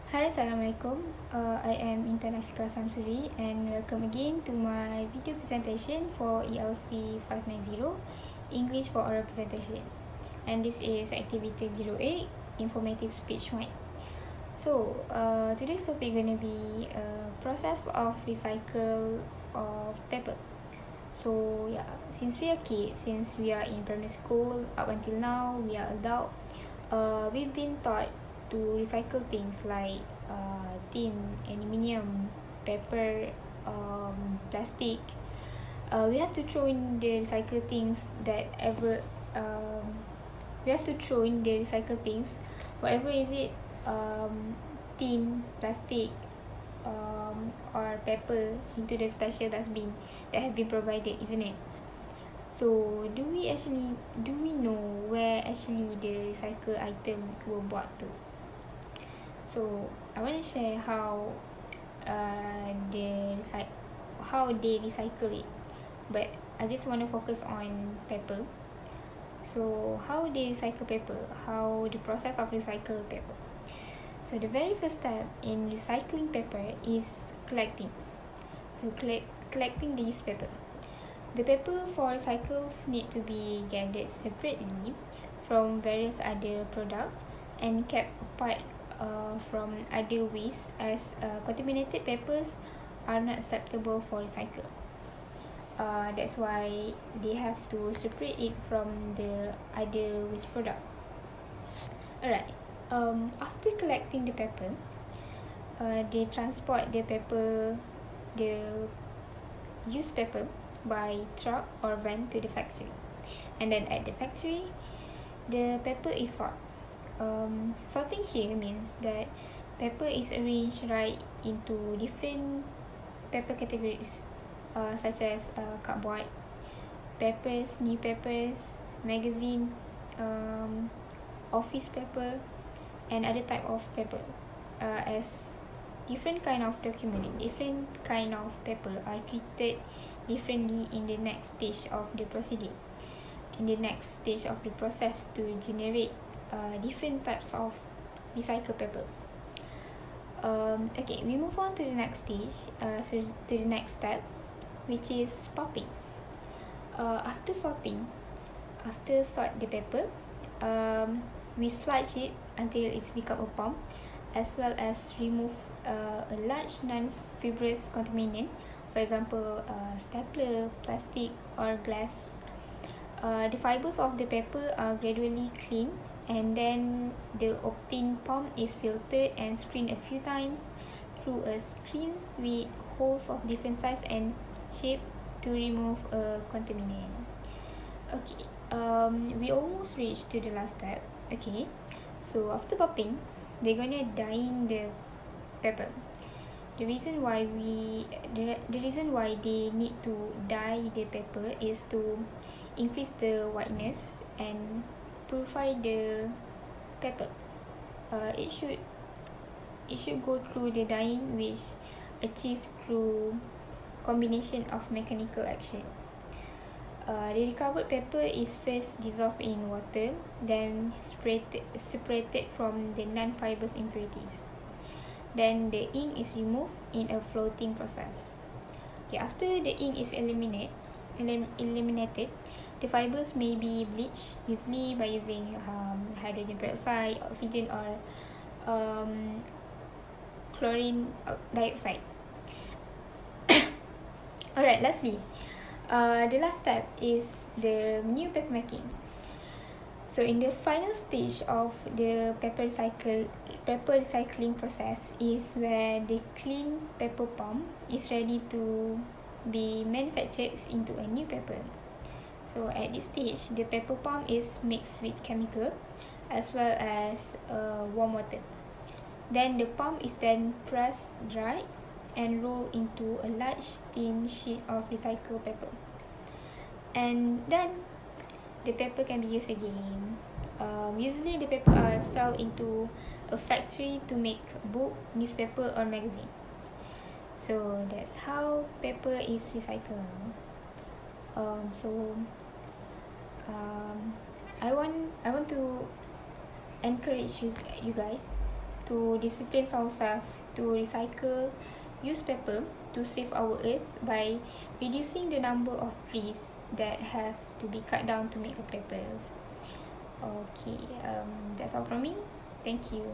Hi, Assalamualaikum. I am Intan Afika Samsuri and welcome again to my video presentation for ELC 590, English for Oral Presentation. And this is Activity 08, Informative Speech 1. So, today's topic going to be process of recycle of paper. So, yeah, since we are kids, since we are in primary school, up until now, we are adult, we've been taught to recycle things like tin, aluminium, paper, plastic. We have to throw in the recycle things we have to throw in the recycle things, whatever is it, tin, plastic, or paper, into the special dustbin that have been provided, isn't it? So do we know where actually the recycle item were bought to? So I want to share how they recycle it, but I just want to focus on paper. So how they recycle paper, how the process of recycle paper. So the very first step in recycling paper is collecting. So collecting the used paper. The paper for recycles need to be gathered separately from various other products and kept apart from other waste, as contaminated papers are not acceptable for recycle. That's why they have to separate it from the other waste product. Alright. After collecting the paper, they transport the used paper by truck or van to the factory, and then at the factory the paper is sorted. Sorting here means that paper is arranged right into different paper categories, such as cardboard, papers, newspapers, magazine, office paper, and other type of paper, as different kind of document, different kind of paper are treated differently in the next stage of the procedure, in the next stage of the process to generate different types of recycled paper. Okay, we move on to the next stage, so to the next step, which is popping. After sort the paper, we sludge it until it's become a pulp, as well as remove a large non-fibrous contaminant, for example, stapler, plastic, or glass. The fibers of the paper are gradually cleaned, and then the obtained pulp is filtered and screened a few times through a screens with holes of different size and shape to remove a contaminant. Okay, we almost reached to the last step. Okay, so after popping, they're gonna dye the paper. The reason why they need to dye the paper is to increase the whiteness and purify the paper. It should go through the dyeing, which achieved through combination of mechanical action. The recovered paper is first dissolved in water, then separated from the non-fibrous impurities. Then the ink is removed in a floating process. Okay, after the ink is eliminated, the fibers may be bleached, usually by using hydrogen peroxide, oxygen, or chlorine dioxide. Alright, lastly, the last step is the new paper making. So in the final stage of the paper recycling process is where the clean paper pulp is ready to be manufactured into a new paper. So at this stage, the paper pulp is mixed with chemical as well as warm water. Then the pulp is then pressed dry and rolled into a large thin sheet of recycled paper. And then the paper can be used again. Usually the paper are sold into a factory to make book, newspaper, or magazine. So that's how paper is recycled. I want to encourage you guys to discipline ourselves to recycle, use paper to save our earth by reducing the number of trees that have to be cut down to make the papers. Okay, that's all from me. Thank you.